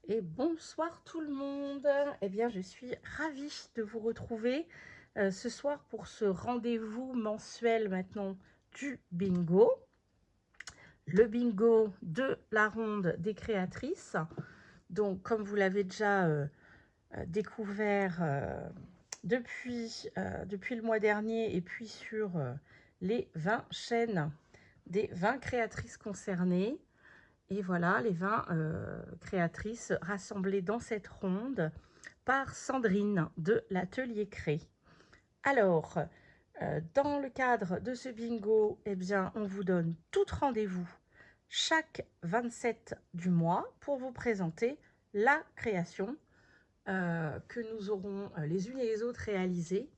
Et bonsoir tout le monde. Eh bien, je suis ravie de vous retrouver ce soir pour ce rendez-vous mensuel maintenant du bingo. Le bingo de la ronde des créatrices. Donc, comme vous l'avez déjà découvert depuis le mois dernier et puis sur les 20 chaînes des 20 créatrices concernées. Et voilà, les 20 créatrices rassemblées dans cette ronde par Sandrine de l'Atelier Cré. Alors, dans le cadre de ce bingo, eh bien, on vous donne tout rendez-vous chaque 27 du mois pour vous présenter la création que nous aurons les unes et les autres réalisée.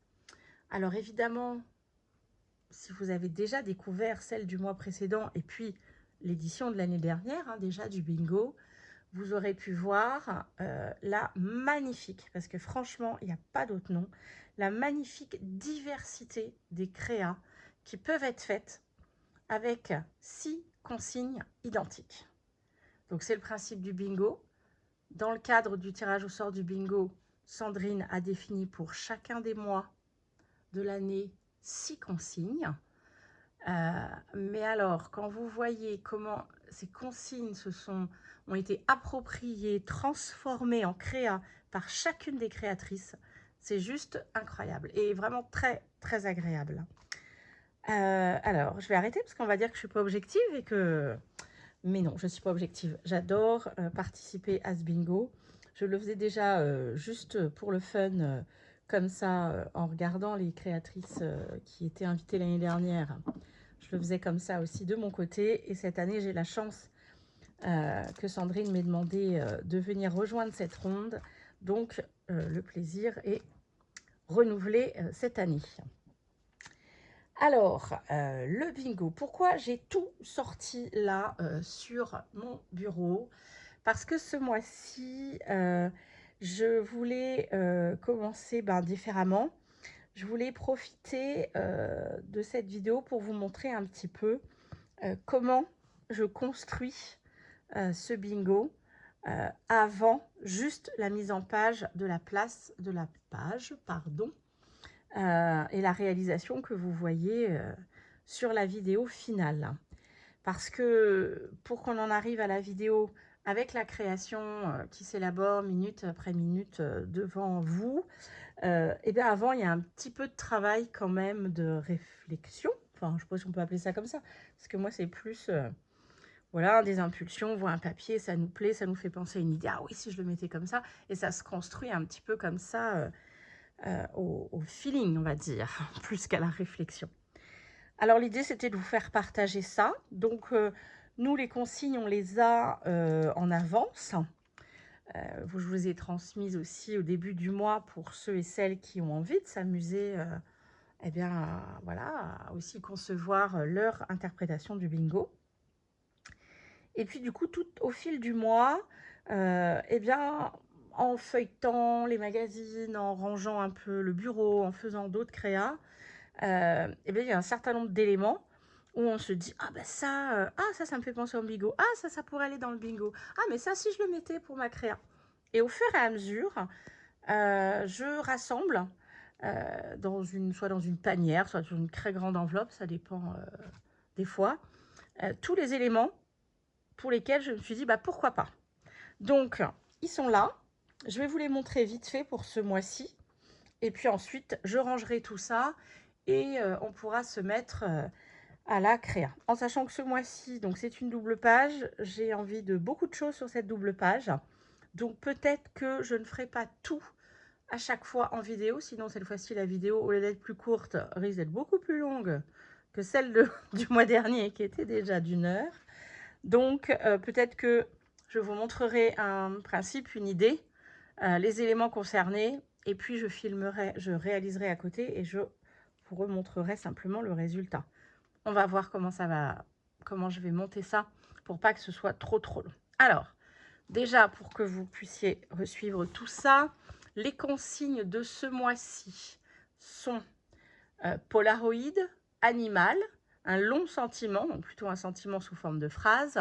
Alors évidemment, si vous avez déjà découvert celle du mois précédent et puis l'édition de l'année dernière, déjà du bingo, vous aurez pu voir la magnifique, parce que franchement, il n'y a pas d'autre nom, la magnifique diversité des créas qui peuvent être faites avec 6 consignes identiques. Donc c'est le principe du bingo. Dans le cadre du tirage au sort du bingo, Sandrine a défini pour chacun des mois de l'année 6 consignes. Mais alors, quand vous voyez comment ces consignes ont été appropriées, transformées en créa par chacune des créatrices, c'est juste incroyable et vraiment très, très agréable. Alors, je vais arrêter parce qu'on va dire que je ne suis pas objective et que... Mais non, je ne suis pas objective. J'adore participer à ce bingo. Je le faisais déjà juste pour le fun, comme ça, en regardant les créatrices qui étaient invitées l'année dernière. Je le faisais comme ça aussi de mon côté. Et cette année, j'ai la chance que Sandrine m'ait demandé de venir rejoindre cette ronde. Donc, le plaisir est renouvelé cette année. Alors, le bingo. Pourquoi j'ai tout sorti là sur mon bureau? Parce que ce mois-ci, je voulais commencer différemment. Je voulais profiter de cette vidéo pour vous montrer un petit peu comment je construis ce bingo avant juste la mise en page de la place de la page, pardon, et la réalisation que vous voyez sur la vidéo finale. Parce que pour qu'on en arrive à la vidéo avec la création qui s'élabore minute après minute devant vous, et bien avant, il y a un petit peu de travail quand même de réflexion. Enfin, je ne sais pas si on peut appeler ça comme ça. Parce que moi, c'est plus, voilà, des impulsions, on voit un papier, ça nous plaît, ça nous fait penser à une idée. Ah oui, si je le mettais comme ça. Et ça se construit un petit peu comme ça au feeling, on va dire, plus qu'à la réflexion. Alors, l'idée, c'était de vous faire partager ça. Donc, nous, les consignes, on les a en avance. Je vous ai transmises aussi au début du mois pour ceux et celles qui ont envie de s'amuser, eh bien, voilà, à aussi concevoir leur interprétation du bingo. Et puis, du coup, tout au fil du mois, eh bien, en feuilletant les magazines, en rangeant un peu le bureau, en faisant d'autres créas, eh bien, il y a un certain nombre d'éléments où on se dit ah ben ça, ça me fait penser au bingo, ah ça pourrait aller dans le bingo, ah mais ça si je le mettais pour ma créa. Et au fur et à mesure, je rassemble soit dans une panière, soit dans une très grande enveloppe, ça dépend des fois, tous les éléments pour lesquels je me suis dit pourquoi pas. Donc ils sont là, je vais vous les montrer vite fait pour ce mois-ci, et puis ensuite je rangerai tout ça et on pourra se mettre à la créa. En sachant que ce mois-ci, donc c'est une double page, j'ai envie de beaucoup de choses sur cette double page. Donc peut-être que je ne ferai pas tout à chaque fois en vidéo, sinon cette fois-ci la vidéo, au lieu d'être plus courte, risque d'être beaucoup plus longue que celle du mois dernier qui était déjà d'1 heure. Donc peut-être que je vous montrerai un principe, une idée, les éléments concernés, et puis je filmerai, je réaliserai à côté et je vous remontrerai simplement le résultat. On va voir comment je vais monter ça pour pas que ce soit trop long. Alors, déjà pour que vous puissiez suivre tout ça, les consignes de ce mois-ci sont Polaroid, animal, un long sentiment, donc plutôt un sentiment sous forme de phrase,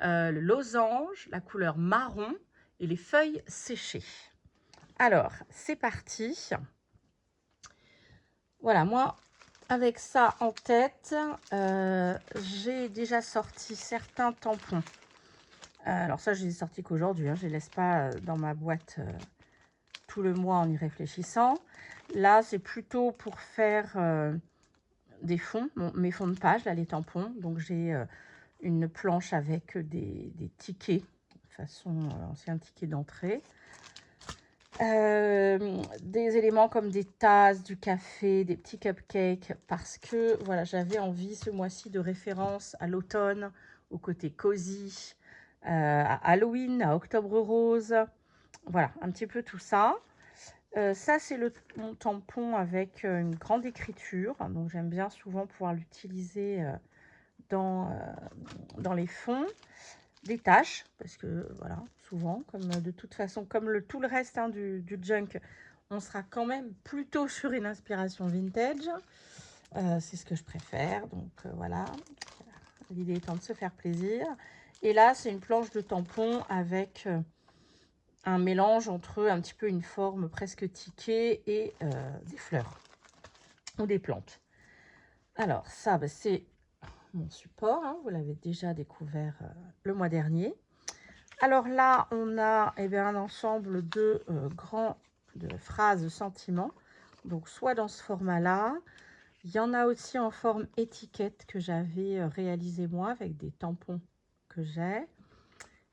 le losange, la couleur marron et les feuilles séchées. Alors, c'est parti. Voilà, moi, avec ça en tête, j'ai déjà sorti certains tampons. Alors ça, je les ai sortis qu'aujourd'hui, hein, je ne les laisse pas dans ma boîte tout le mois en y réfléchissant. Là, c'est plutôt pour faire des fonds, mes fonds de page, là, les tampons. Donc, j'ai une planche avec des tickets, façon ancien ticket d'entrée. Des éléments comme des tasses, du café, des petits cupcakes, parce que voilà, j'avais envie ce mois-ci de référence à l'automne, au côté cosy, à Halloween, à Octobre Rose. Voilà, un petit peu tout ça. Ça, c'est mon tampon avec une grande écriture. Donc, j'aime bien souvent pouvoir l'utiliser dans les fonds. Des tâches, parce que voilà, souvent, comme de toute façon, comme tout le reste hein, du junk, on sera quand même plutôt sur une inspiration vintage. C'est ce que je préfère. Donc voilà, l'idée étant de se faire plaisir. Et là, c'est une planche de tampon avec un mélange entre un petit peu une forme presque ticket et des fleurs ou des plantes. Alors ça, bah, c'est mon support. Hein, vous l'avez déjà découvert le mois dernier. Alors là, on a un ensemble de phrases sentiments. Donc, soit dans ce format-là. Il y en a aussi en forme étiquette que j'avais réalisé moi avec des tampons que j'ai.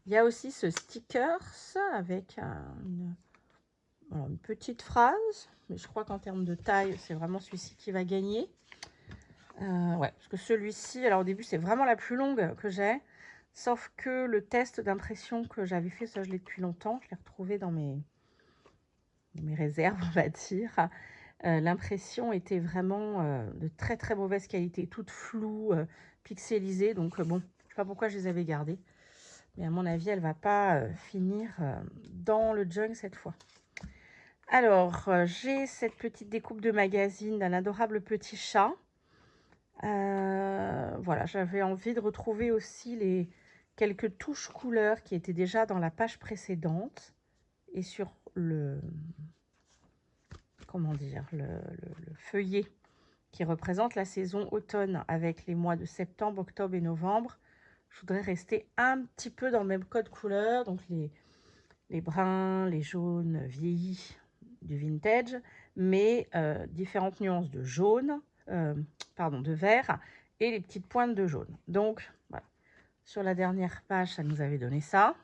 Il y a aussi ce stickers avec une petite phrase. Mais je crois qu'en termes de taille, c'est vraiment celui-ci qui va gagner. Ouais, parce que celui-ci, alors au début, c'est vraiment la plus longue que j'ai. Sauf que le test d'impression que j'avais fait, ça je l'ai depuis longtemps, je l'ai retrouvé dans mes réserves, on va dire. L'impression était vraiment de très très mauvaise qualité, toute floue, pixelisée. Donc bon, je ne sais pas pourquoi je les avais gardées. Mais à mon avis, elle ne va pas finir dans le junk cette fois. Alors, j'ai cette petite découpe de magazine d'un adorable petit chat. Voilà, j'avais envie de retrouver aussi les quelques touches couleurs qui étaient déjà dans la page précédente et sur le feuillet qui représente la saison automne avec les mois de septembre, octobre et novembre. Je voudrais rester un petit peu dans le même code couleur, donc les bruns, les jaunes vieillis du vintage, mais différentes nuances de jaune, de vert et les petites pointes de jaune. Donc, voilà. Sur la dernière page, ça nous avait donné ça.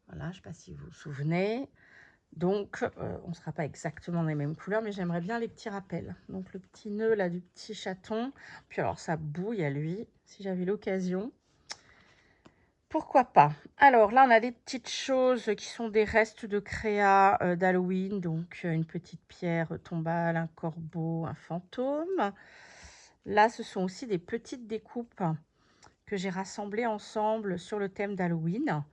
Voilà, je ne sais pas si vous vous souvenez. Donc, on ne sera pas exactement dans les mêmes couleurs, mais j'aimerais bien les petits rappels. Donc, le petit nœud là du petit chaton. Puis alors, ça bouille à lui, si j'avais l'occasion. Pourquoi pas? Alors là, on a des petites choses qui sont des restes de créa d'Halloween. Donc, une petite pierre tombale, un corbeau, un fantôme. Là, ce sont aussi des petites découpes que j'ai rassemblées ensemble sur le thème d'Halloween.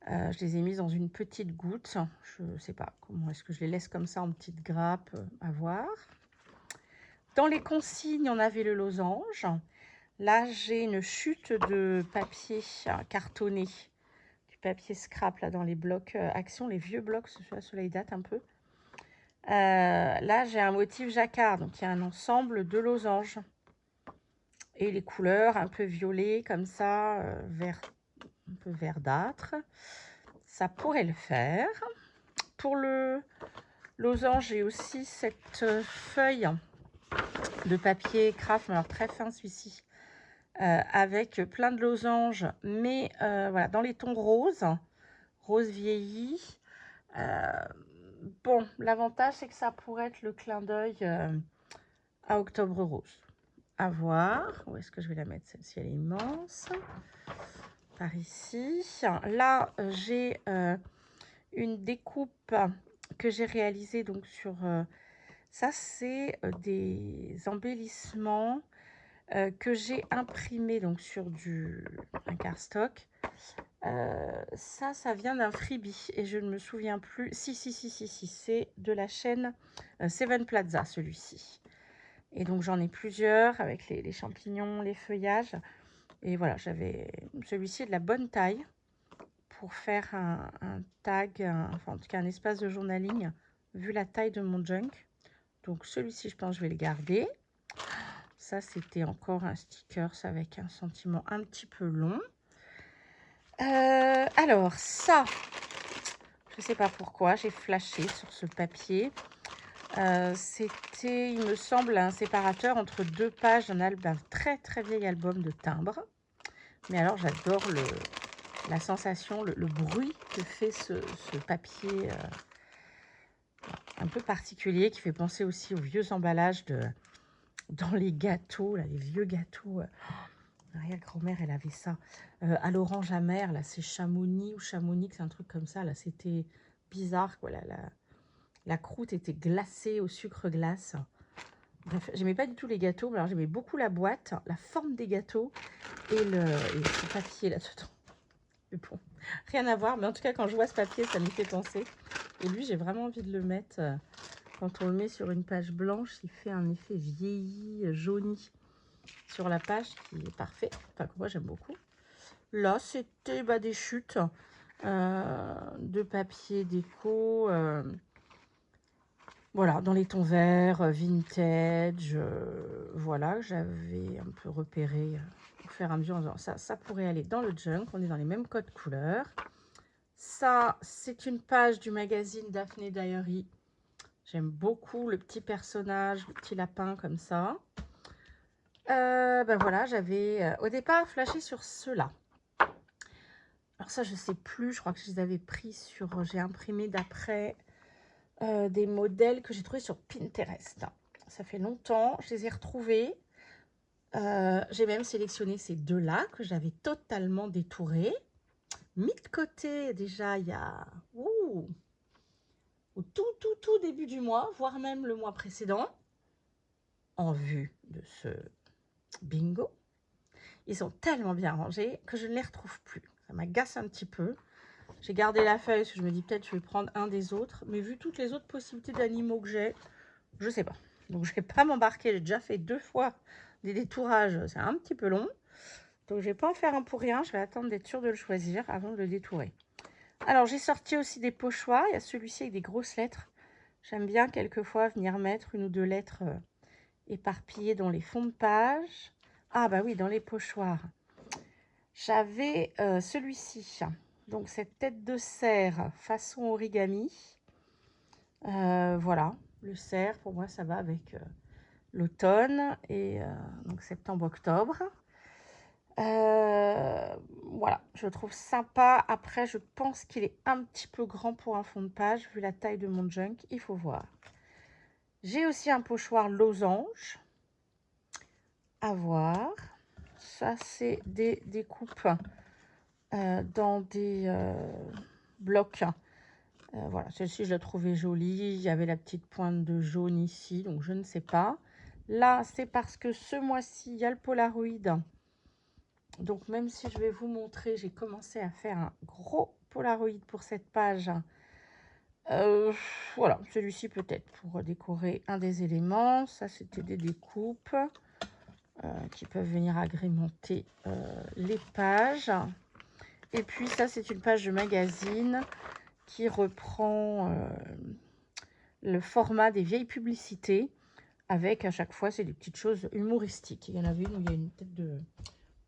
Je les ai mises dans une petite goutte. Je ne sais pas comment est-ce que je les laisse comme ça en petites grappes, à voir. Dans les consignes, on avait le losange. Là, j'ai une chute de papier cartonné, du papier scrap là, dans les blocs Action, les vieux blocs, ceux-là ils datent un peu. Là, j'ai un motif jacquard, donc il y a un ensemble de losanges. Et les couleurs un peu violet, comme ça, vert, un peu verdâtre. Ça pourrait le faire. Pour le losange, j'ai aussi cette feuille de papier craft, alors très fin celui-ci, avec plein de losanges, mais voilà, dans les tons roses, rose vieilli. Bon, l'avantage, c'est que ça pourrait être le clin d'œil à Octobre Rose. À voir. Où est-ce que je vais la mettre? Celle-ci, elle est immense. Par ici. Là, j'ai une découpe que j'ai réalisée donc sur... ça, c'est des embellissements que j'ai imprimés donc sur un cardstock. Ça vient d'un freebie et je ne me souviens plus. Si, c'est de la chaîne Seven Plaza, celui-ci. Et donc, j'en ai plusieurs avec les champignons, les feuillages. Et voilà, j'avais celui-ci de la bonne taille pour faire un tag, enfin en tout cas un espace de journaling, vu la taille de mon junk. Donc celui-ci, je pense que je vais le garder. Ça, c'était encore un sticker avec un sentiment un petit peu long. Alors, ça, je ne sais pas pourquoi, j'ai flashé sur ce papier. C'était, il me semble, un séparateur entre deux pages d'un très très vieil album de timbre. Mais alors, j'adore la sensation, le bruit que fait ce papier un peu particulier qui fait penser aussi aux vieux emballages dans les gâteaux, là, les vieux gâteaux. Arrière-grand-mère, elle avait ça. À l'orange amère, là, c'est Chamonix ou Chamonix, un truc comme ça. Là, c'était bizarre, quoi. La croûte était glacée au sucre glace. Bref, j'aimais pas du tout les gâteaux, mais alors j'aimais beaucoup la boîte, la forme des gâteaux et ce papier là-dedans. Mais bon, rien à voir. Mais en tout cas, quand je vois ce papier, ça me fait penser. Et lui, j'ai vraiment envie de le mettre. Quand on le met sur une page blanche, il fait un effet vieilli, jauni sur la page qui est parfait. Enfin, que moi, j'aime beaucoup. Là, c'était des chutes de papier déco. Voilà, dans les tons verts, vintage. Voilà, j'avais un peu repéré au fur et à mesure en disant ça pourrait aller dans le junk. On est dans les mêmes codes couleurs. Ça, c'est une page du magazine Daphne Diary. J'aime beaucoup le petit personnage, le petit lapin comme ça. Ben voilà, j'avais au départ flashé sur ceux-là. Alors ça, je sais plus, je crois que je les avais pris sur... J'ai imprimé d'après des modèles que j'ai trouvés sur Pinterest. Ça fait longtemps, je les ai retrouvés. J'ai même sélectionné ces deux-là que j'avais totalement détourés. Mis de côté déjà il y a... au tout début du mois, voire même le mois précédent, en vue de ce bingo. Ils sont tellement bien rangés que je ne les retrouve plus. Ça m'agace un petit peu. J'ai gardé la feuille parce que je me dis peut-être je vais prendre un des autres. Mais vu toutes les autres possibilités d'animaux que j'ai, je sais pas. Donc je vais pas m'embarquer. J'ai déjà fait 2 fois des détourages. C'est un petit peu long. Donc je vais pas en faire un pour rien. Je vais attendre d'être sûre de le choisir avant de le détourer. Alors j'ai sorti aussi des pochoirs. Il y a celui-ci avec des grosses lettres. J'aime bien quelquefois venir mettre 1 ou 2 lettres éparpillées dans les fonds de page. Ah bah oui, dans les pochoirs. J'avais celui-ci. Donc cette tête de cerf façon origami. Voilà, le cerf, pour moi, ça va avec l'automne et donc septembre-octobre. Voilà, je trouve sympa. Après, je pense qu'il est un petit peu grand pour un fond de page, vu la taille de mon junk. Il faut voir. J'ai aussi un pochoir losange. À voir. Ça, c'est des découpes dans des blocs. Voilà, celle-ci, je la trouvais jolie. Il y avait la petite pointe de jaune ici, donc je ne sais pas. Là, c'est parce que ce mois-ci, il y a le Polaroid. Donc, même si je vais vous montrer, j'ai commencé à faire un gros Polaroid pour cette page. Voilà, celui-ci peut-être pour décorer un des éléments. Ça, c'était des découpes qui peuvent venir agrémenter les pages. Et puis, ça, c'est une page de magazine qui reprend le format des vieilles publicités avec à chaque fois c'est des petites choses humoristiques. Il y en avait une où il y a une tête de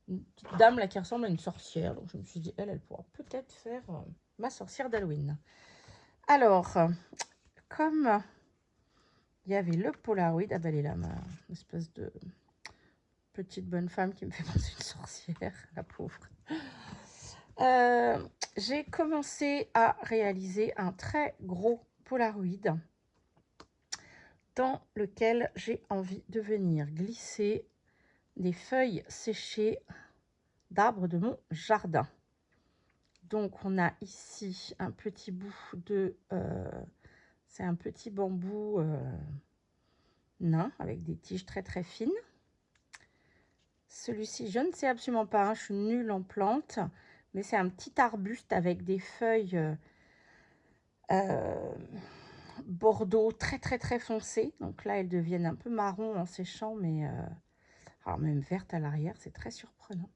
une petite dame là qui ressemble à une sorcière, donc je me suis dit elle pourra peut-être faire ma sorcière d'Halloween. Alors comme il y avait le Polaroid, ah ben elle est là, ma espèce de petite bonne femme qui me fait penser à une sorcière, la pauvre. J'ai commencé à réaliser un très gros Polaroid dans lequel j'ai envie de venir glisser des feuilles séchées d'arbres de mon jardin. Donc on a ici un petit bout de... c'est un petit bambou nain avec des tiges très très fines. Celui-ci, je ne sais absolument pas, hein, je suis nulle en plantes, mais c'est un petit arbuste avec des feuilles bordeaux très très très foncées. Donc là, elles deviennent un peu marron en séchant, mais alors même verte à l'arrière, c'est très surprenant.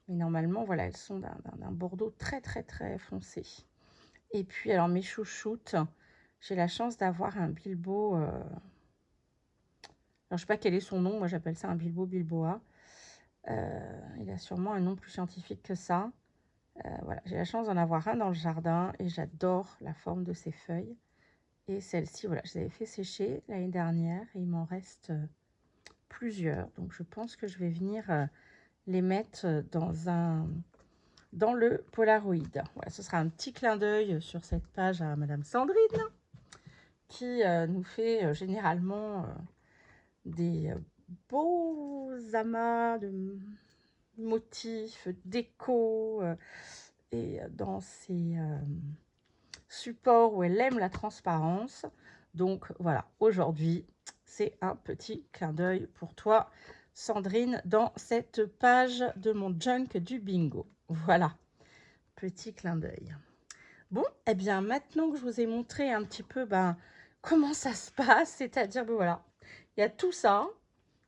Mais normalement, voilà, elles sont d'un bordeaux très, très, très foncé. Et puis, alors, mes chouchoutes, j'ai la chance d'avoir un Bilbo. Alors, je sais pas quel est son nom, moi j'appelle ça un Bilbo Bilboa. Il a sûrement un nom plus scientifique que ça. Voilà, j'ai la chance d'en avoir un dans le jardin et j'adore la forme de ses feuilles. Et celle-ci, voilà, je les avais fait sécher l'année dernière et il m'en reste plusieurs. Donc, je pense que je vais venir les mettre dans le Polaroid. Voilà, ce sera un petit clin d'œil sur cette page à Madame Sandrine qui nous fait généralement des beaux amas de motifs, déco et dans ses supports où elle aime la transparence. Donc voilà, aujourd'hui, c'est un petit clin d'œil pour toi, Sandrine, dans cette page de mon junk du bingo. Voilà, petit clin d'œil. Bon, eh bien, maintenant que je vous ai montré un petit peu comment ça se passe, c'est-à-dire, voilà, il y a tout ça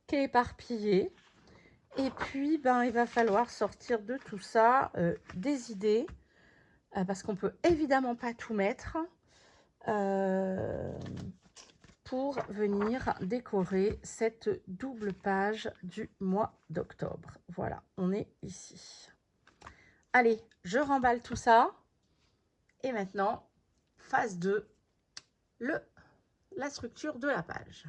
qui est éparpillé. Et puis, il va falloir sortir de tout ça des idées, parce qu'on ne peut évidemment pas tout mettre pour venir décorer cette double page du mois d'octobre. Voilà, on est ici. Allez, je remballe tout ça. Et maintenant, phase 2, la structure de la page.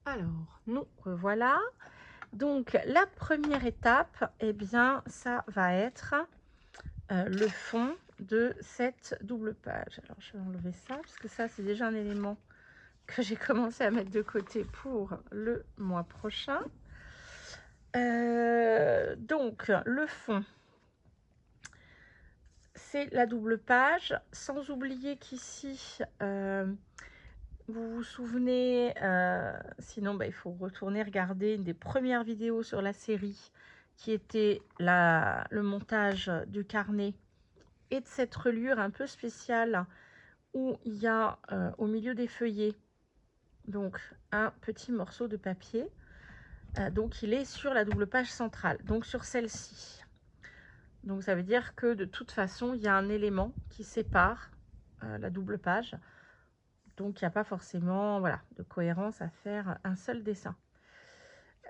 Alors, nous revoilà. Donc, la première étape, eh bien, ça va être le fond de cette double page. Alors, je vais enlever ça, parce que ça, c'est déjà un élément que j'ai commencé à mettre de côté pour le mois prochain. Donc, le fond, c'est la double page, sans oublier qu'ici, vous vous souvenez, sinon il faut retourner regarder une des premières vidéos sur la série qui était le montage du carnet et de cette reliure un peu spéciale où il y a au milieu des feuillets donc un petit morceau de papier. Donc il est sur la double page centrale, donc sur celle-ci. Donc ça veut dire que de toute façon, il y a un élément qui sépare la double page. Donc il n'y a pas forcément de cohérence à faire un seul dessin.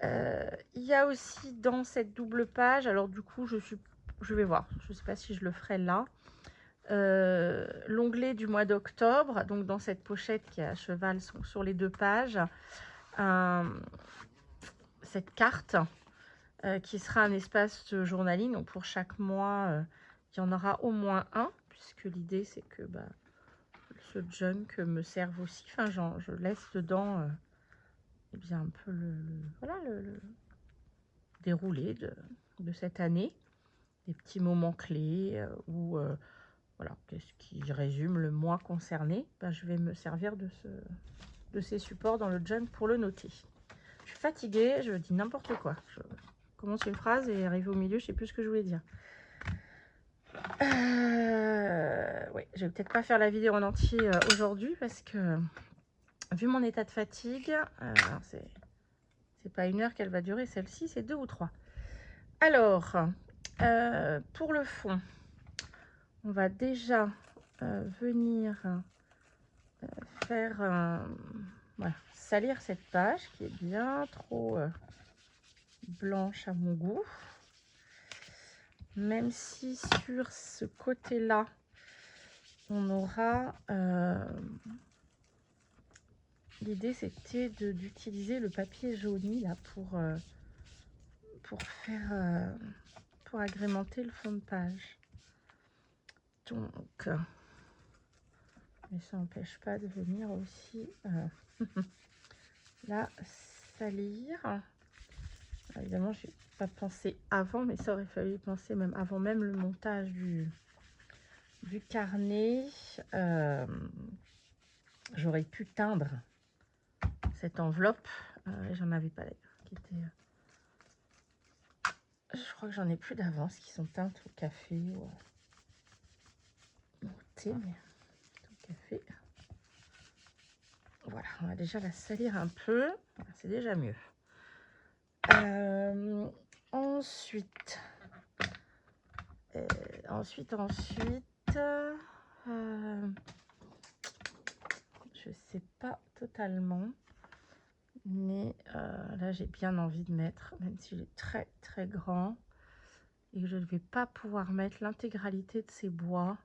Il y a aussi dans cette double page, alors du coup je vais voir, je ne sais pas si je le ferai là, l'onglet du mois d'octobre, donc dans cette pochette qui est à cheval sur les deux pages, cette carte qui sera un espace journaling. Donc pour chaque mois, il y en aura au moins un, puisque l'idée c'est que ce junk me serve aussi. Enfin, je laisse dedans eh bien un peu le déroulé de cette année, des petits moments clés ou voilà, qu'est-ce qui résume le mois concerné. Je vais me servir de ces supports dans le junk pour le noter. Je suis fatiguée, je dis n'importe quoi. Je commence une phrase et arrive au milieu, je sais plus ce que je voulais dire. Oui, je vais peut-être pas faire la vidéo en entier aujourd'hui parce que vu mon état de fatigue, c'est pas 1 heure qu'elle va durer, celle-ci, c'est 2 ou 3. Alors, pour le fond, on va déjà venir faire salir cette page qui est bien trop blanche à mon goût. Même si sur ce côté-là, on aura... l'idée, c'était d'utiliser le papier jauni là pour agrémenter le fond de page. Donc, mais ça n'empêche pas de venir aussi la salir. Alors, évidemment, je n'ai pas pensé avant, mais ça aurait fallu penser même avant même le montage du carnet. J'aurais pu teindre cette enveloppe. J'en avais pas d'ailleurs. Je crois que j'en ai plus d'avance qui sont teintes au café ou au thé, mais au café. Voilà, on va déjà la salir un peu. Voilà, c'est déjà mieux. Ensuite, je sais pas totalement, mais là j'ai bien envie de mettre, même s'il est très très grand et que je ne vais pas pouvoir mettre l'intégralité de ces bois,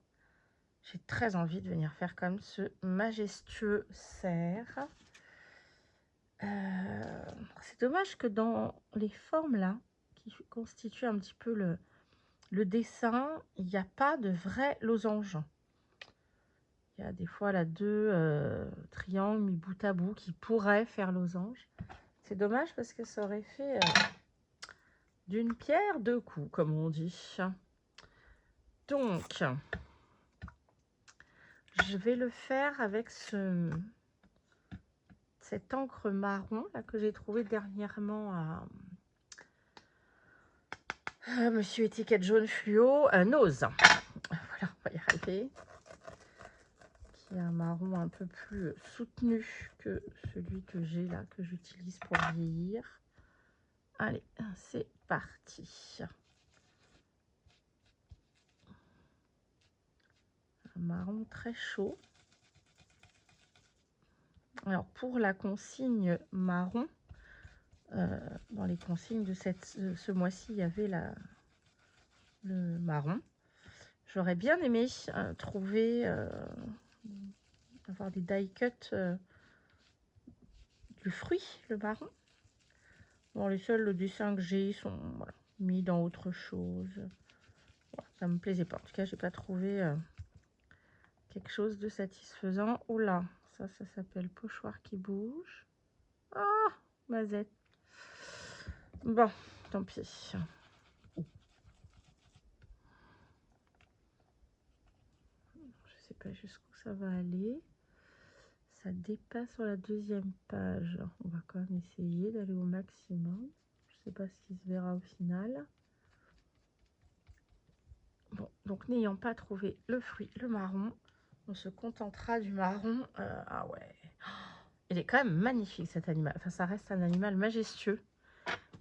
j'ai très envie de venir faire comme ce majestueux cerf. C'est dommage que dans les formes là, qui constituent un petit peu le dessin, il n'y a pas de vrai losange. Il y a des fois là deux triangles mis bout à bout qui pourraient faire losange. C'est dommage parce que ça aurait fait d'une pierre deux coups, comme on dit. Donc, je vais le faire avec cette encre marron là, que j'ai trouvé dernièrement à Monsieur Étiquette Jaune Fluo, Nose. Voilà, on va y arriver. Qui est un marron un peu plus soutenu que celui que j'ai là, que j'utilise pour vieillir. Allez, c'est parti. Un marron très chaud. Alors, pour la consigne marron, dans les consignes de ce mois-ci, il y avait le marron. J'aurais bien aimé trouver, avoir des die cuts du fruit, le marron. Bon, les seuls dessins que j'ai sont voilà, mis dans autre chose. Voilà, ça me plaisait pas. En tout cas, j'ai pas trouvé quelque chose de satisfaisant. Oh là, ça s'appelle pochoir qui bouge. Ah, mazette. Bon, tant pis. Je sais pas jusqu'où ça va aller. Ça dépasse sur la deuxième page. On va quand même essayer d'aller au maximum. Je sais pas ce qui se verra au final. Bon, donc n'ayant pas trouvé le fruit, le marron, on se contentera du marron. Ah ouais, il est quand même magnifique cet animal. Enfin, ça reste un animal majestueux.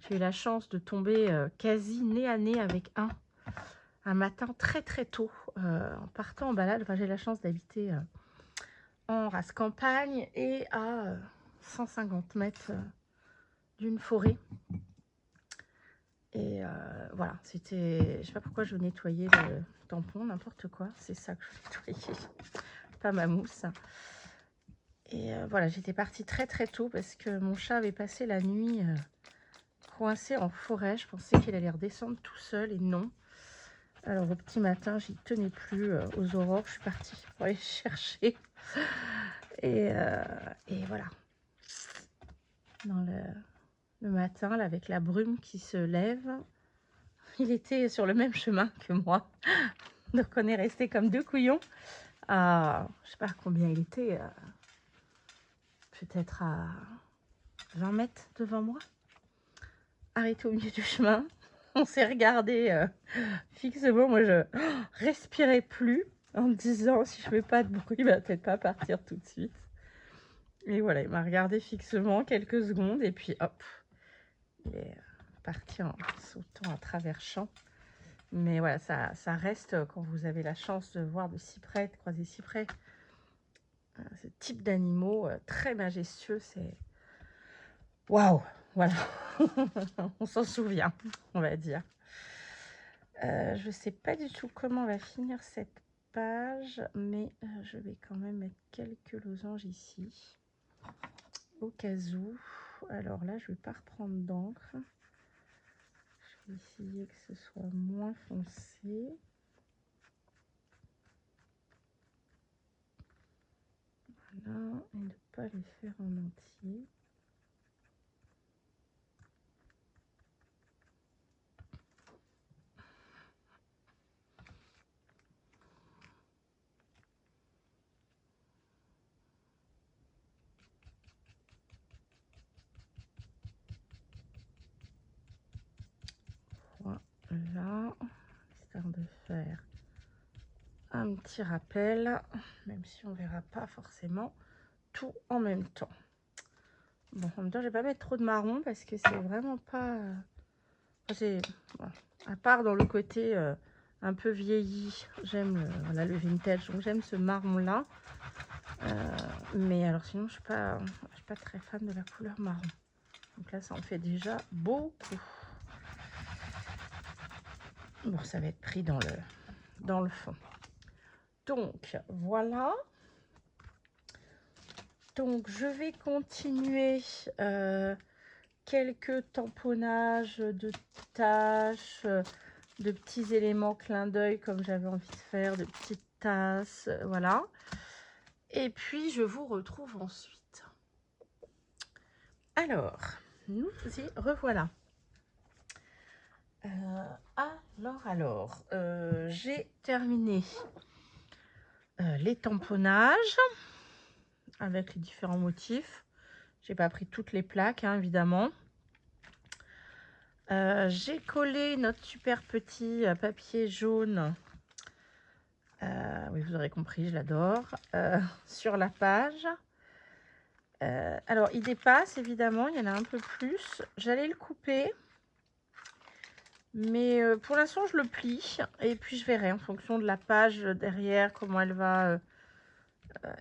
J'ai eu la chance de tomber quasi nez à nez avec un matin très très tôt en partant en balade. Enfin, j'ai la chance d'habiter en race campagne et à 150 mètres d'une forêt. Et voilà, c'était, je sais pas pourquoi je nettoyais le tampon, n'importe quoi, c'est ça que je nettoyais, pas ma mousse. Et voilà, j'étais partie très très tôt parce que mon chat avait passé la nuit coincé en forêt. Je pensais qu'il allait redescendre tout seul et non. Alors au petit matin, j'y tenais plus. Aux aurores, je suis partie pour aller chercher. Et voilà. Dans le matin, là, avec la brume qui se lève, il était sur le même chemin que moi. Donc on est resté comme deux couillons. Je sais pas combien il était. Peut-être à 20 mètres devant moi. Arrêté au milieu du chemin. On s'est regardé fixement. Moi, je respirais plus en me disant si je fais pas de bruit, il va peut-être pas partir tout de suite. Et voilà, il m'a regardé fixement quelques secondes et puis hop, il est parti en sautant à travers champs. Mais voilà, ça reste quand vous avez la chance de voir de si près, de croiser si près ce type d'animaux très majestueux, c'est waouh, voilà. On s'en souvient, on va dire. Je ne sais pas du tout comment on va finir cette page, mais je vais quand même mettre quelques losanges ici, au cas où. Alors là, je ne vais pas reprendre d'encre. Je vais essayer que ce soit moins foncé. Voilà, et ne pas les faire en entier. Voilà, histoire de faire un petit rappel, même si on ne verra pas forcément tout en même temps. Bon, en même temps, je vais pas mettre trop de marron parce que c'est vraiment pas... c'est... Voilà. À part dans le côté un peu vieilli, j'aime voilà, le vintage, donc j'aime ce marron-là. Mais alors sinon, je suis pas très fan de la couleur marron. Donc là, ça en fait déjà beaucoup. Bon, ça va être pris dans le fond. Donc, voilà. Donc, je vais continuer quelques tamponnages de tâches, de petits éléments clin d'œil comme j'avais envie de faire, de petites tasses, voilà. Et puis, je vous retrouve ensuite. Alors, nous y revoilà. J'ai terminé les tamponnages avec les différents motifs. J'ai pas pris toutes les plaques, hein, évidemment. J'ai collé notre super petit papier jaune. Oui, vous aurez compris, je l'adore. Sur la page. Alors, il dépasse, évidemment, il y en a un peu plus. J'allais le couper. Mais pour l'instant, je le plie. Et puis, je verrai en fonction de la page derrière, comment elle va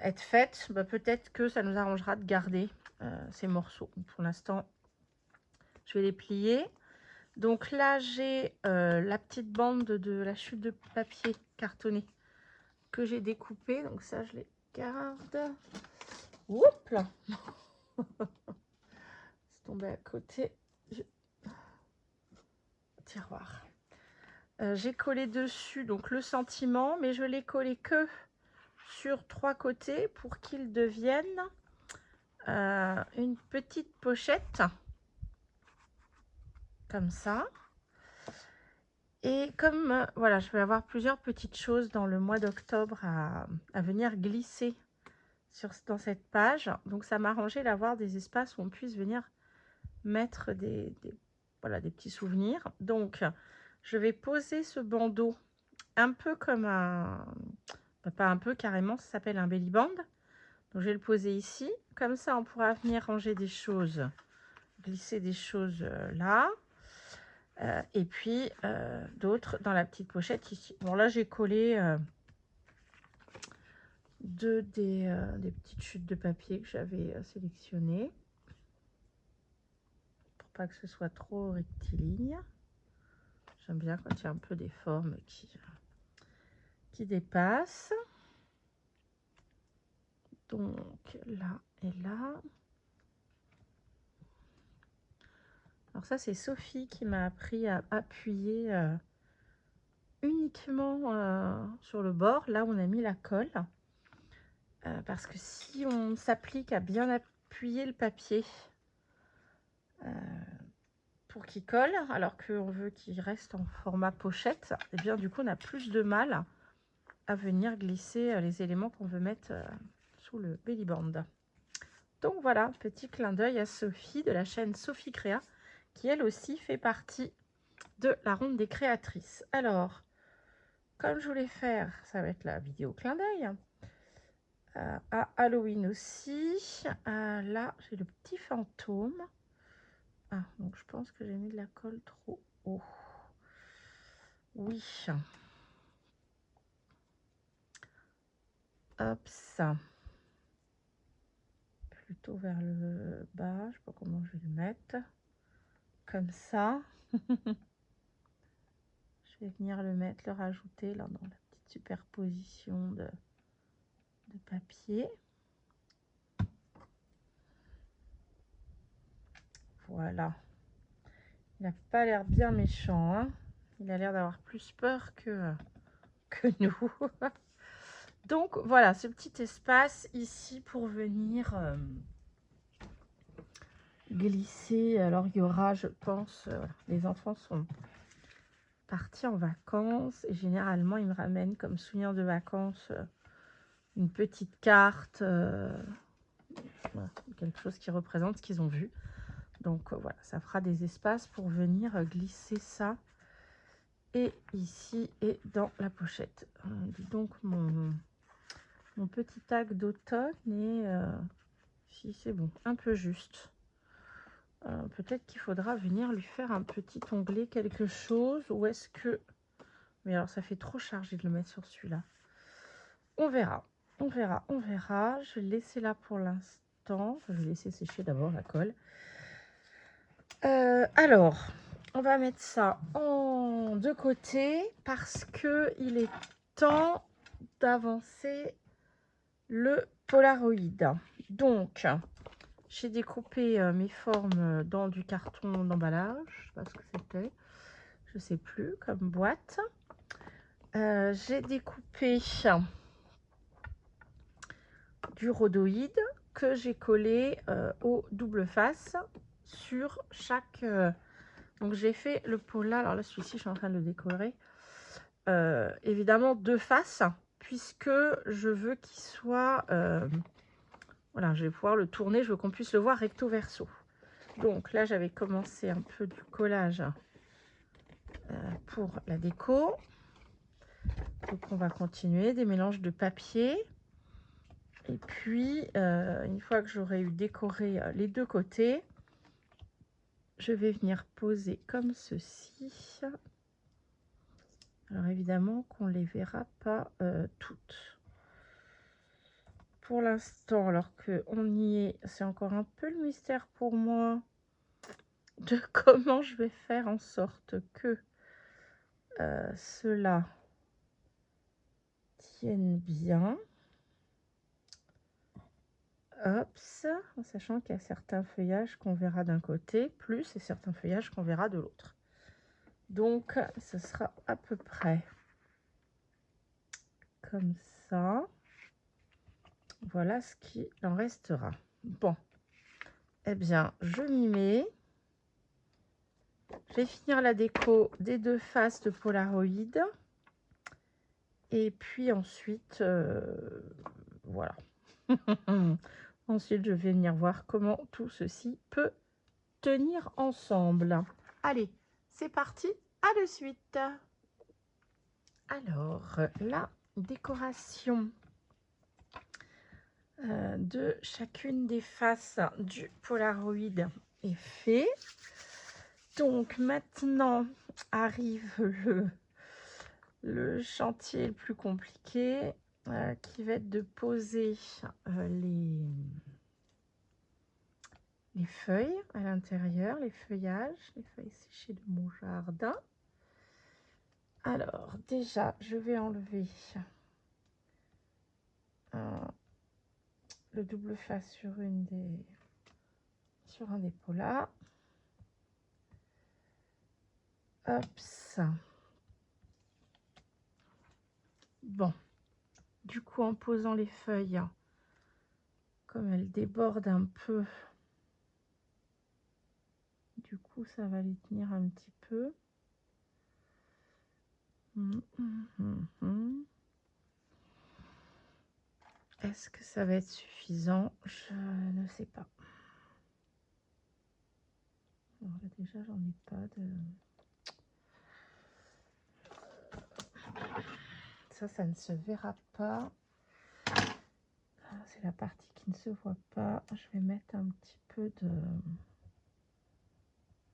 être faite. Bah, peut-être que ça nous arrangera de garder ces morceaux. Pour l'instant, je vais les plier. Donc là, j'ai la petite bande de la chute de papier cartonné que j'ai découpé. Donc ça, je les garde. Oups là. C'est tombé à côté. Tiroir. J'ai collé dessus donc le sentiment, mais je l'ai collé que sur 3 côtés pour qu'il devienne une petite pochette. Comme ça. Et comme voilà, je vais avoir plusieurs petites choses dans le mois d'octobre à venir glisser dans cette page. Donc ça m'a arrangé d'avoir des espaces où on puisse venir mettre voilà, des petits souvenirs. Donc je vais poser ce bandeau un peu comme un... pas un peu, carrément, ça s'appelle un belly band. Donc je vais le poser ici. Comme ça, on pourra venir ranger des choses, glisser des choses là. Et puis d'autres dans la petite pochette ici. Bon, là, j'ai collé des petites chutes de papier que j'avais sélectionnées pour pas que ce soit trop rectiligne. J'aime bien quand il y a un peu des formes qui dépassent. Donc là et là. Alors ça, c'est Sophie qui m'a appris à appuyer uniquement sur le bord, là où on a mis la colle. Parce que si on s'applique à bien appuyer le papier pour qu'il colle, alors qu'on veut qu'il reste en format pochette, et bien du coup on a plus de mal à venir glisser les éléments qu'on veut mettre sous le belly band. Donc voilà, petit clin d'œil à Sophie de la chaîne Sophie Créa, qui elle aussi fait partie de la ronde des créatrices. Alors, comme je voulais faire, ça va être la vidéo clin d'œil. À Halloween aussi. Là, j'ai le petit fantôme. Ah, donc je pense que j'ai mis de la colle trop haut. Oui. Hop, ça. Plutôt vers le bas. Je sais pas comment je vais le mettre. Comme ça. Je vais venir le mettre, le rajouter là dans la petite superposition de papier. Voilà. Il n'a pas l'air bien méchant, hein. Il a l'air d'avoir plus peur que nous. Donc voilà, ce petit espace ici pour venir glisser. Alors il y aura, je pense, voilà, les enfants sont partis en vacances et généralement ils me ramènent comme souvenir de vacances une petite carte, voilà, quelque chose qui représente ce qu'ils ont vu. Donc voilà, ça fera des espaces pour venir glisser ça. Et ici et dans la pochette. Donc mon petit tag d'automne est, si c'est bon, un peu juste. Peut-être qu'il faudra venir lui faire un petit onglet, quelque chose. Ou est-ce que... Mais alors, ça fait trop chargé de le mettre sur celui-là. On verra. On verra. On verra. Je vais le laisser là pour l'instant. Je vais laisser sécher d'abord la colle. Alors, on va mettre ça de côté parce que il est temps d'avancer le Polaroid. Donc, j'ai découpé mes formes dans du carton d'emballage. Je sais pas ce que c'était. Je sais plus, comme boîte. J'ai découpé du rhodoïde que j'ai collé au double face sur chaque... donc j'ai fait le pot là, alors là celui-ci je suis en train de le décorer. Évidemment 2 faces, puisque je veux qu'il soit... voilà, je vais pouvoir le tourner, je veux qu'on puisse le voir recto verso. Donc là j'avais commencé un peu du collage pour la déco. Donc on va continuer, des mélanges de papier. Et puis, une fois que j'aurai eu décoré les deux côtés, je vais venir poser comme ceci. Alors évidemment qu'on ne les verra pas toutes. Pour l'instant, alors qu'on y est, c'est encore un peu le mystère pour moi de comment je vais faire en sorte que cela tienne bien. Hop, en sachant qu'il y a certains feuillages qu'on verra d'un côté, plus et certains feuillages qu'on verra de l'autre. Donc, ce sera à peu près comme ça. Voilà ce qu'il en restera. Bon, eh bien, je m'y mets. Je vais finir la déco des 2 faces de Polaroid. Et puis ensuite, voilà. Ensuite, je vais venir voir comment tout ceci peut tenir ensemble. Allez, c'est parti, à de suite. Alors, la décoration de chacune des faces du Polaroid est fait. Donc maintenant arrive le chantier le plus compliqué qui va être de poser les feuilles à l'intérieur, les feuillages, les feuilles séchées de mon jardin. Alors déjà, je vais enlever le double face sur un des polars. Hop, ça. Bon, du coup, en posant les feuilles, comme elles débordent un peu, du coup, ça va les tenir un petit peu. Est-ce que ça va être suffisant? Je ne sais pas. Alors là, déjà, j'en ai pas de... Ça ne se verra pas. C'est la partie qui ne se voit pas. Je vais mettre un petit peu de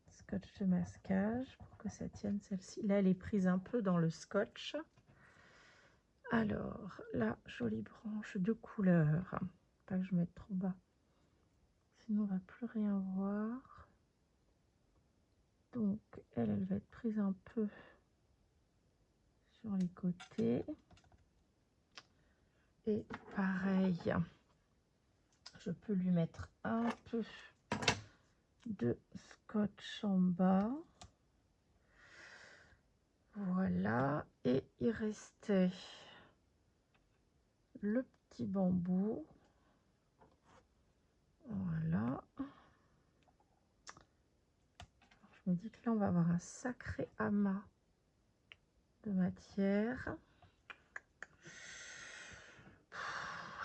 scotch de masquage pour que ça tienne celle-ci. Là, elle est prise un peu dans le scotch. Alors, la jolie branche de couleur. Pas que je mette trop bas. Sinon, on va plus rien voir. Donc, elle va être prise un peu sur les côtés. Et pareil, je peux lui mettre un peu de scotch en bas. Voilà. Et il restait le petit bambou. Voilà. Je me dis que là, on va avoir un sacré amas de matière.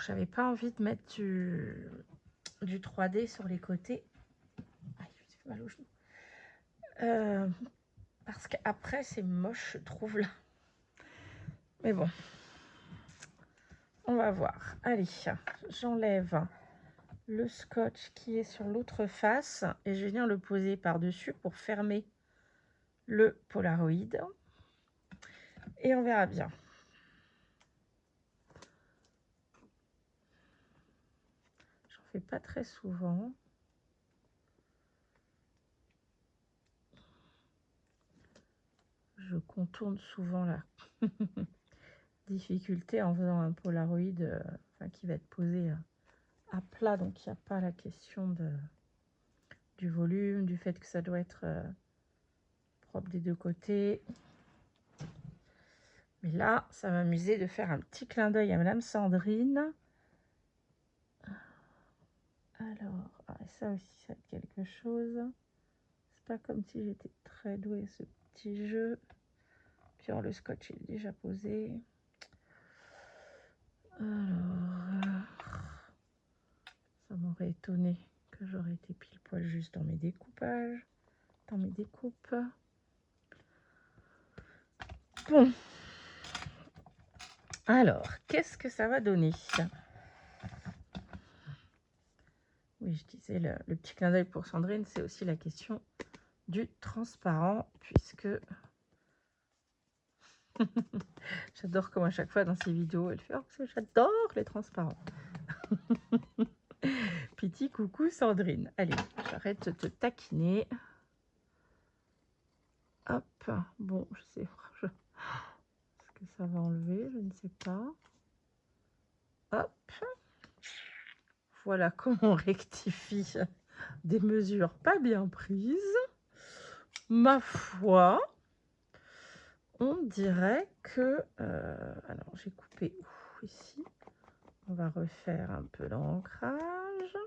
J'avais pas envie de mettre du 3D sur les côtés. Aïe, ça fait mal au genou. Parce qu'après, c'est moche, je trouve, là. Mais bon. On va voir. Allez, j'enlève le scotch qui est sur l'autre face et je viens le poser par-dessus pour fermer le Polaroid. Et on verra bien. J'en fais pas très souvent. Je contourne souvent la difficulté en faisant un Polaroid qui va être posé à plat, donc il n'y a pas la question du volume, du fait que ça doit être propre des deux côtés. Mais là, ça va m'amuser de faire un petit clin d'œil à Madame Sandrine. Alors, ça aussi, ça va être quelque chose. C'est pas comme si j'étais très douée ce petit jeu. Puis alors, le scotch est déjà posé. Alors, ça m'aurait étonné que j'aurais été pile poil juste dans mes découpages, dans mes découpes. Bon. Alors, qu'est-ce que ça va donner? Oui, je disais, le petit clin d'œil pour Sandrine, c'est aussi la question du transparent, puisque j'adore comme à chaque fois dans ses vidéos, elle fait « Oh, j'adore les transparents !» Petit coucou Sandrine. Allez, j'arrête de te taquiner. Hop, bon, je sais, est-ce que ça va enlever? Je ne sais pas. Hop. Voilà comment on rectifie des mesures pas bien prises. Ma foi, on dirait que... alors, j'ai coupé ici. On va refaire un peu d'ancrage.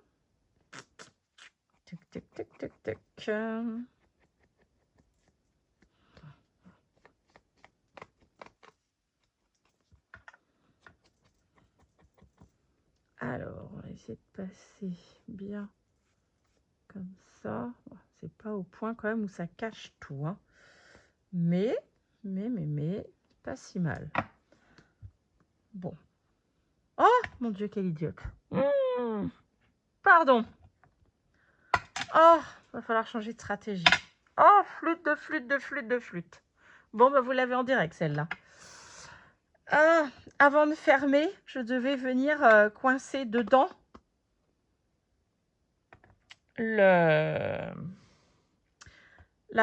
Tac, tac, tac, tac, tac. Alors, on va essayer de passer bien comme ça. C'est pas au point quand même où ça cache tout, hein. Mais, pas si mal. Bon. Oh, mon Dieu, quelle idiote. Pardon. Oh, va falloir changer de stratégie. Oh, flûte de flûte de flûte de flûte. Bon, bah, vous l'avez en direct, celle-là. Avant de fermer, je devais venir coincer dedans la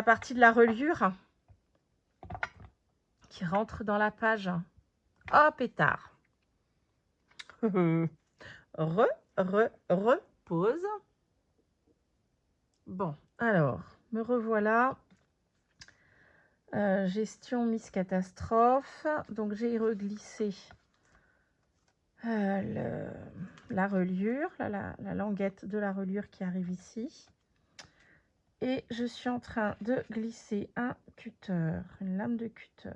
partie de la reliure qui rentre dans la page. Oh, pétard. Repose. Bon, alors, me revoilà. Gestion Miss Catastrophe. Donc, j'ai reglissé la reliure, la languette de la reliure qui arrive ici. Et je suis en train de glisser un cutter, une lame de cutter.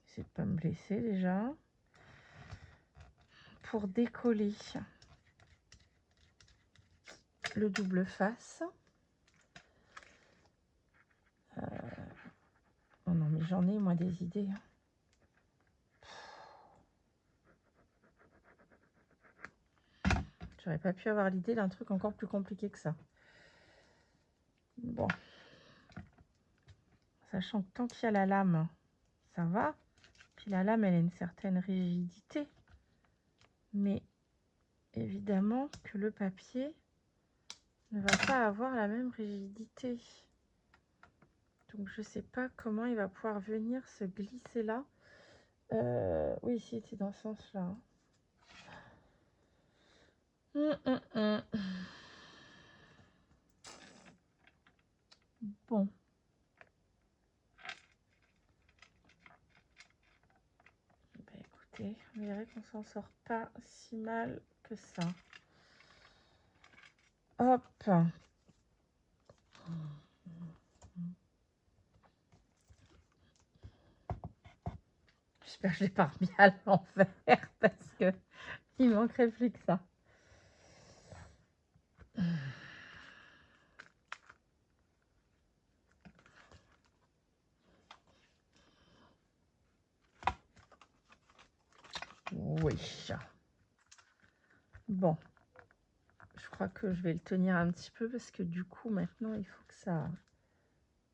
J'essaie de ne pas me blesser déjà. Pour décoller le double face. Oh non, mais j'en ai, moi, des idées. J'aurais pas pu avoir l'idée d'un truc encore plus compliqué que ça. Bon. Sachant que tant qu'il y a la lame, ça va. Puis la lame, elle a une certaine rigidité. Mais évidemment que le papier ne va pas avoir la même rigidité. Donc je sais pas comment il va pouvoir venir se glisser là. Oui, si, c'est dans ce sens-là. Bon. Bah, écoutez, on dirait qu'on s'en sort pas si mal que ça. Hop. J'espère que je l'ai pas remis à l'envers parce que il manquerait plus que ça. Oui. Bon, je crois que je vais le tenir un petit peu parce que du coup, maintenant, il faut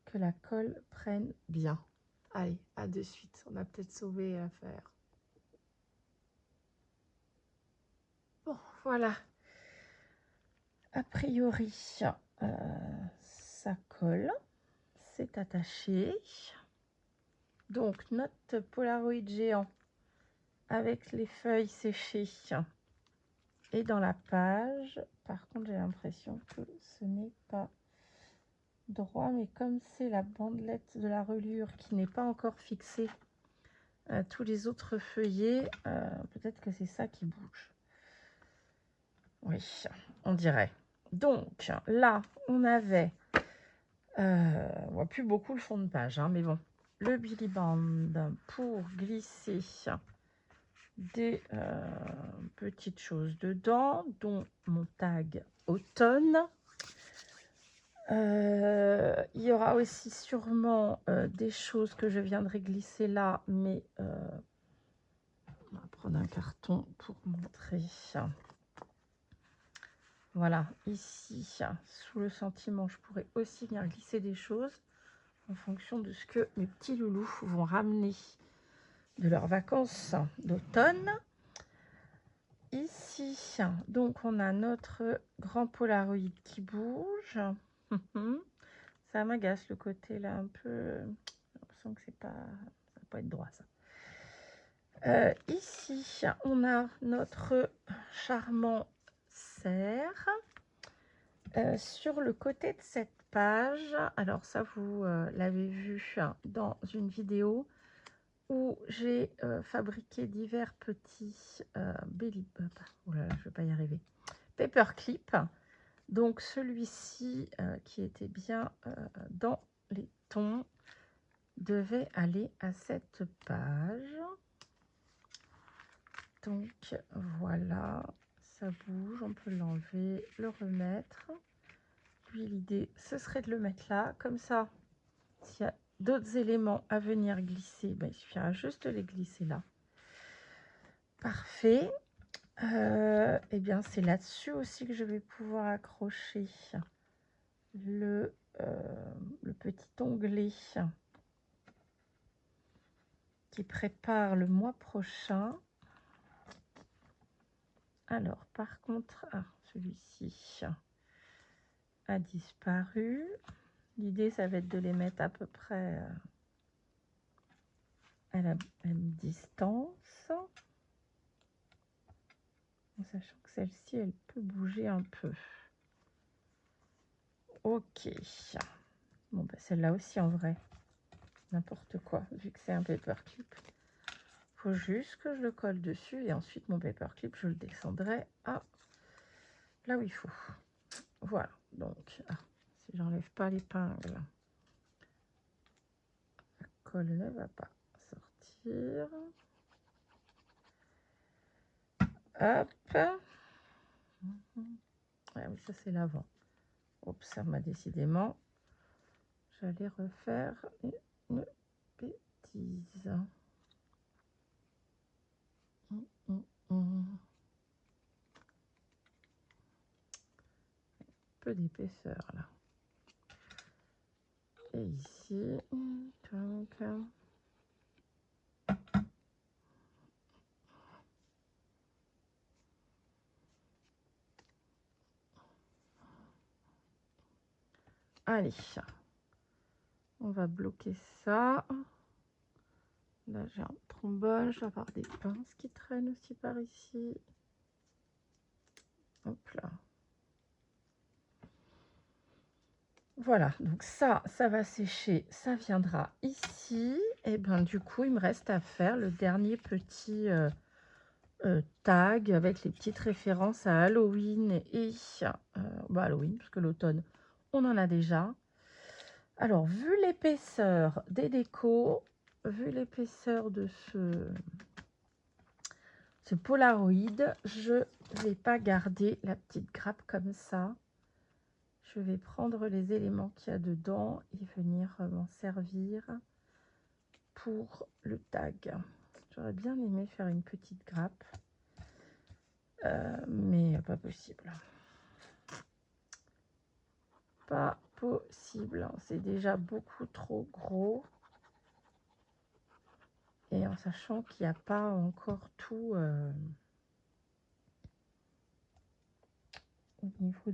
que la colle prenne bien. Allez, à de suite. On a peut-être sauvé l'affaire. Bon, voilà. A priori, ça colle. C'est attaché. Donc, notre Polaroid géant avec les feuilles séchées est dans la page. Par contre, j'ai l'impression que ce n'est pas droit, mais comme c'est la bandelette de la reliure qui n'est pas encore fixée à tous les autres feuillets, peut-être que c'est ça qui bouge. Oui, on dirait. Donc là, on avait on voit plus beaucoup le fond de page, hein, mais bon, le Billy Band pour glisser des petites choses dedans, dont mon tag automne. Il y aura aussi sûrement des choses que je viendrai glisser là, mais on va prendre un carton pour montrer. Voilà, ici, sous le sentiment, je pourrais aussi venir glisser des choses en fonction de ce que mes petits loulous vont ramener de leurs vacances d'automne. Ici, donc, on a notre grand Polaroid qui bouge. Ça m'agace le côté là un peu. J'ai l'impression que ça va pas être droit ça. Ici, on a notre charmant cerf. Sur le côté de cette page, alors ça vous l'avez vu dans une vidéo où j'ai fabriqué divers petits oh là là, je vais pas y arriver, paperclip. Donc celui-ci qui était bien dans les tons devait aller à cette page. Donc voilà, ça bouge, on peut l'enlever, le remettre. Puis l'idée, ce serait de le mettre là, comme ça. S'il y a d'autres éléments à venir glisser, ben, il suffira juste de les glisser là. Parfait. Et bien, c'est là-dessus aussi que je vais pouvoir accrocher le petit onglet qui prépare le mois prochain. Alors, par contre, celui-ci a disparu. L'idée, ça va être de les mettre à peu près à la même distance. En sachant que celle-ci, elle peut bouger un peu. Ok. Bon, bah, celle-là aussi, en vrai. N'importe quoi, vu que c'est un paperclip. Il faut juste que je le colle dessus et ensuite, mon paperclip, je le descendrai à là où il faut. Voilà. Donc, si j'enlève pas l'épingle, la colle ne va pas sortir. Hop. Ah oui, ça, c'est l'avant. Oups, ça m'a décidément. J'allais refaire une bêtise. Un peu d'épaisseur là. Et ici, donc, allez, on va bloquer ça. Là, j'ai un trombone, je vais avoir des pinces qui traînent aussi par ici. Hop là. Voilà, donc ça va sécher, ça viendra ici. Et bien du coup, il me reste à faire le dernier petit tag avec les petites références à Halloween et Halloween, parce que l'automne, on en a déjà. Alors, vu l'épaisseur des décos, vu l'épaisseur de ce Polaroid, je vais pas garder la petite grappe comme ça. Je vais prendre les éléments qu'il y a dedans et venir m'en servir pour le tag. J'aurais bien aimé faire une petite grappe. mais pas possible. Pas possible. C'est déjà beaucoup trop gros. Et en sachant qu'il n'y a pas encore tout au niveau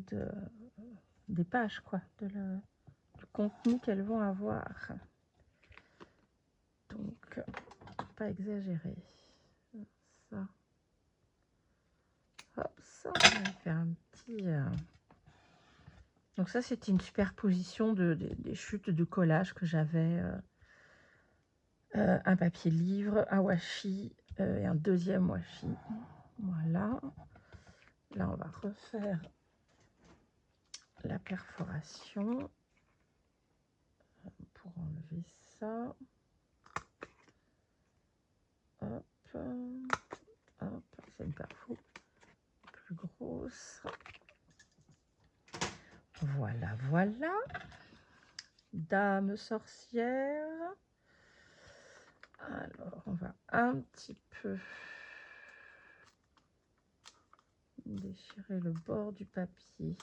des pages, quoi, du contenu qu'elles vont avoir. Donc, pas exagérer. Ça. Hop, ça, on va faire un petit... Donc ça, c'était une superposition des chutes de collage que j'avais. Un papier livre, un washi et un deuxième washi. Voilà. Là, on va refaire la perforation pour enlever ça. Hop, hop, c'est une perfo plus grosse. Voilà, voilà. Dame sorcière. Alors, on va un petit peu déchirer le bord du papier.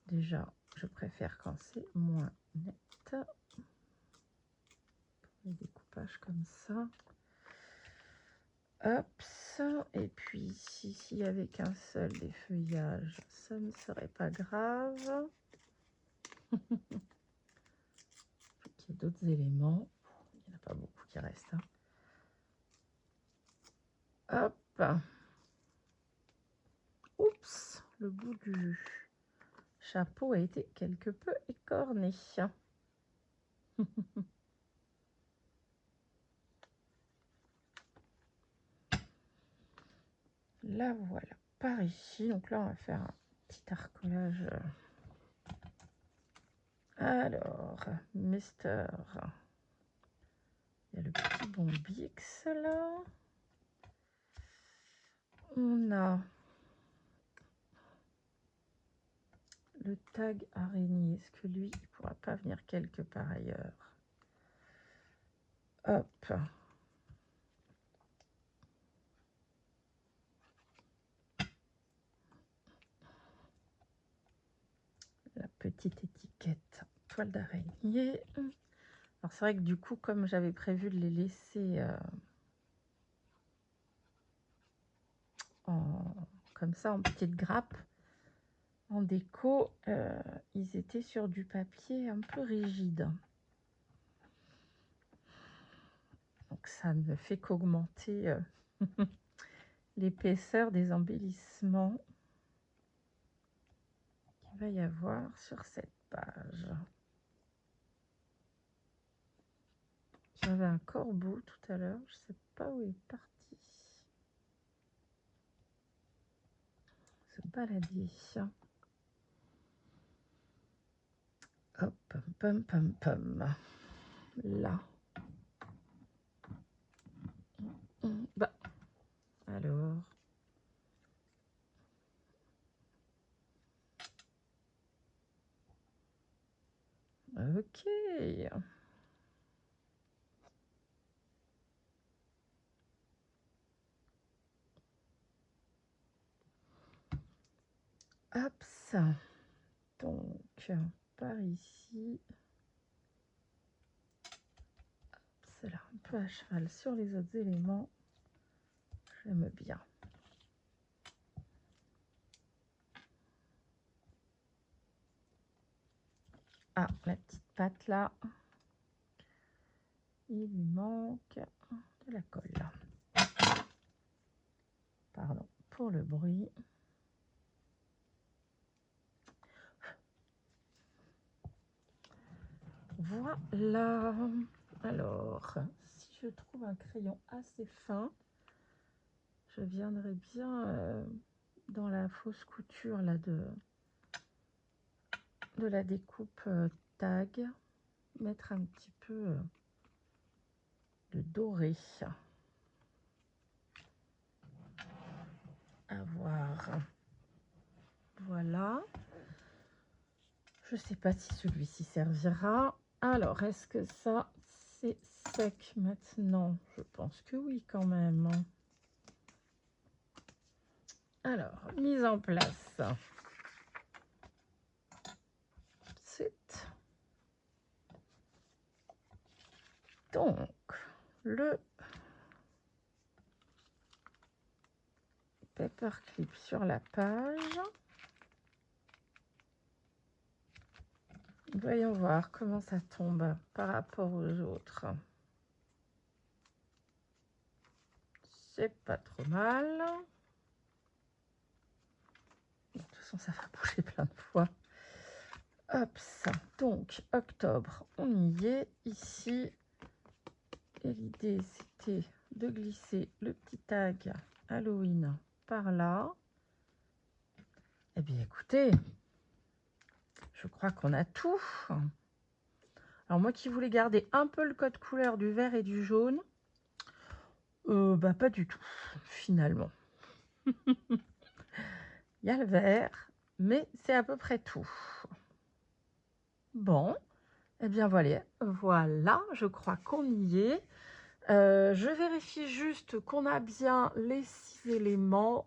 Déjà, je préfère quand c'est moins net. Les découpages comme ça. Hop, et puis ici avec un seul des feuillages, ça ne serait pas grave. Il y a d'autres éléments. Il n'y en a pas beaucoup qui restent. Hein. Hop. Oups, le bout du chapeau a été quelque peu écorné. Là, voilà, par ici. Donc là, on va faire un petit arcolage. Alors, Mister. Il y a le petit bombix là. On a le tag araignée. Est-ce que lui, il ne pourra pas venir quelque part ailleurs? Hop. La petite étiquette toile d'araignée. Alors c'est vrai que du coup, comme j'avais prévu de les laisser comme ça, en petite grappe, en déco, ils étaient sur du papier un peu rigide. Donc ça ne fait qu'augmenter l'épaisseur des embellissements qu'il va y avoir sur cette page. J'avais un corbeau tout à l'heure, je ne sais pas où il est parti. Se balader. Hop, pam, pam, pam. Là. Bah, alors. Ok. Hop, ça. Donc, par ici. C'est là, un peu à cheval sur les autres éléments. J'aime bien. Ah, la petite patte là. Il lui manque de la colle. Pardon pour le bruit. Voilà. Alors, si je trouve un crayon assez fin, je viendrai bien dans la fausse couture là de la découpe tag, mettre un petit peu de doré. À voir. Voilà. Je ne sais pas si celui-ci servira. Alors, est-ce que ça, c'est sec maintenant? Je pense que oui, quand même. Alors, mise en place. C'est donc le paperclip sur la page. Voyons voir comment ça tombe par rapport aux autres. C'est pas trop mal. De toute façon, ça va bouger plein de fois. Hop, ça. Donc, octobre, on y est ici. Et l'idée, c'était de glisser le petit tag Halloween par là. Eh bien, écoutez, je crois qu'on a tout. Alors, moi qui voulais garder un peu le code couleur du vert et du jaune, bah pas du tout, finalement. Il y a le vert, mais c'est à peu près tout. Bon, eh bien voilà, je crois qu'on y est. Je vérifie juste qu'on a bien les 6 éléments.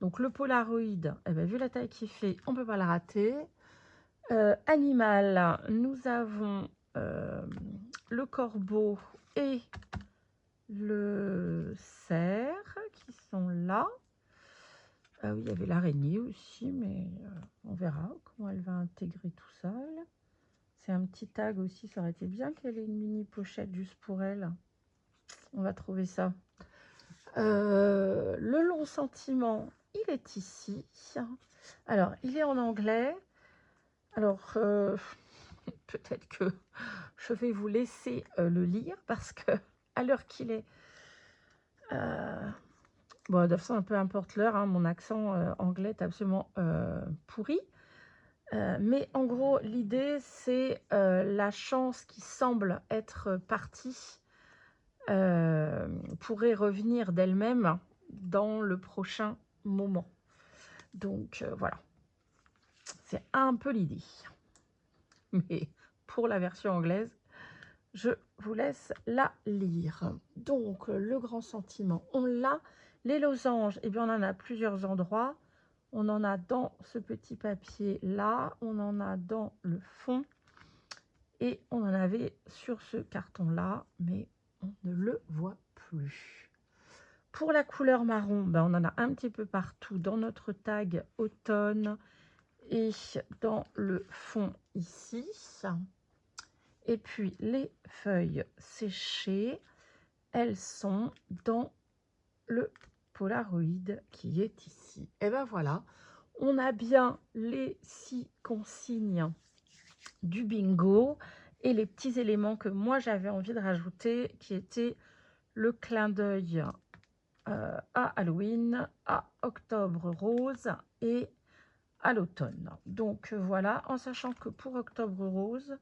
Donc le Polaroid, eh bien, vu la taille qu'il fait, on ne peut pas le rater. Animal, nous avons le corbeau et le cerf qui sont là. Ah oui, il y avait l'araignée aussi, mais on verra comment elle va intégrer tout seul. C'est un petit tag aussi, ça aurait été bien qu'elle ait une mini pochette juste pour elle. On va trouver ça. Le long sentiment, il est ici. Alors, il est en anglais. Alors, peut-être que je vais vous laisser le lire parce que à l'heure qu'il est, bon, de toute façon, peu importe l'heure, hein, mon accent anglais est absolument pourri. Mais en gros, l'idée, c'est la chance qui semble être partie pourrait revenir d'elle-même dans le prochain moment. Donc voilà, c'est un peu l'idée. Mais pour la version anglaise, je vous laisse la lire. Donc le grand sentiment, on l'a. Les losanges, eh bien, on en a plusieurs endroits. On en a dans ce petit papier là, on en a dans le fond et on en avait sur ce carton là, mais on ne le voit plus. Pour la couleur marron, ben on en a un petit peu partout dans notre tag automne et dans le fond ici. Et puis les feuilles séchées, elles sont dans le Polaroid qui est ici. Et ben voilà, on a bien les 6 consignes du bingo et les petits éléments que moi j'avais envie de rajouter qui étaient le clin d'œil à Halloween, à Octobre Rose et à l'automne. Donc voilà, en sachant que pour Octobre Rose,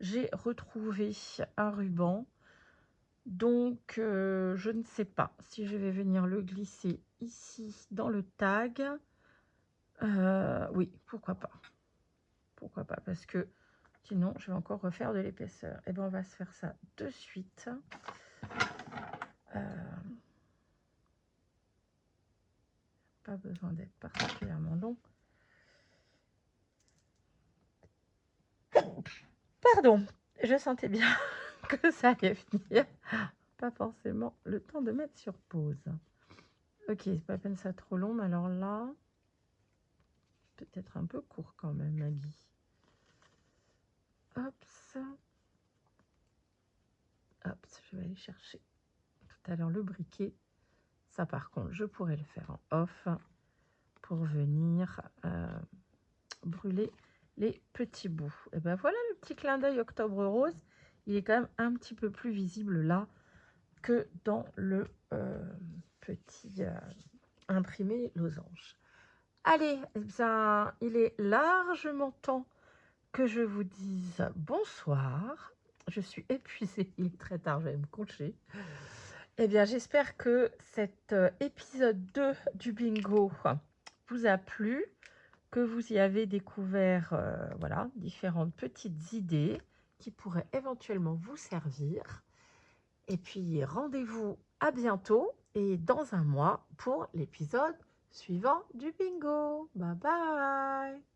j'ai retrouvé un ruban. Donc je ne sais pas si je vais venir le glisser ici dans le tag. Oui, pourquoi pas. Pourquoi pas, parce que sinon je vais encore refaire de l'épaisseur. Et bien on va se faire ça de suite. Pas besoin d'être particulièrement long. Pardon, je sentais bien que ça allait venir. Pas forcément le temps de mettre sur pause. Ok, c'est pas la peine ça trop long, mais alors là, peut-être un peu court quand même, Maggie. Hop, hop, je vais aller chercher tout à l'heure le briquet. Ça, par contre, je pourrais le faire en off pour venir brûler les petits bouts. Et ben voilà le petit clin d'œil Octobre Rose. Il est quand même un petit peu plus visible là que dans le petit imprimé losange. Allez, eh bien, il est largement temps que je vous dise bonsoir. Je suis épuisée, il est très tard, je vais me coucher. Eh bien, j'espère que cet épisode 2 du bingo vous a plu, que vous y avez découvert voilà, différentes petites idées qui pourraient éventuellement vous servir. Et puis, rendez-vous à bientôt et dans un mois pour l'épisode suivant du bingo. Bye bye!